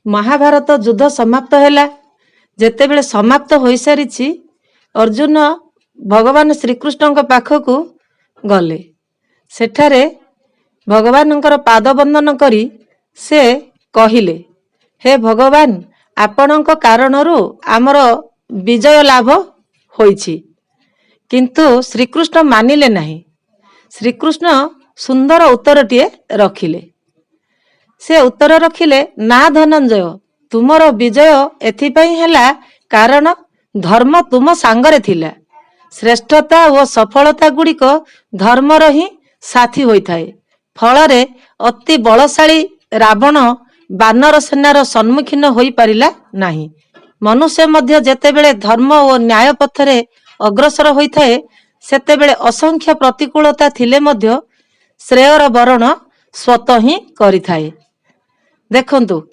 महाभारत युद्ध समाप्त हैला। जेतेबेले समाप्त हो सारी अर्जुन भगवान श्रीकृष्ण पाखक गले। सेठारे भगवान पाद बंदन करी से कहिले, हे भगवान आपणक कारणरू आमर विजय लाभ होइछि। किंतु श्रीकृष्ण मानिले नहीं। श्रीकृष्ण सुंदर उत्तरटीए रखिले। से उत्तर रखिले, ना धनंजय तुमर विजय एथिपाई हैला कारण धर्म तुम सांगरे थिला। श्रेष्ठता और सफलता गुड़िक धर्मर ही साथी होइथाए। फलरे अति बलशाली रावण बानर सेनार सम्मुखीन होई परिला नाही। मनुष्य मध्य जेतेबेले धर्म और न्याय पथरे अग्रसर होइथाए सेतेबेले असंख्य प्रतिकूलता थिले मध्य श्रेयर बरण स्वतः ही करिथाए। देखंतु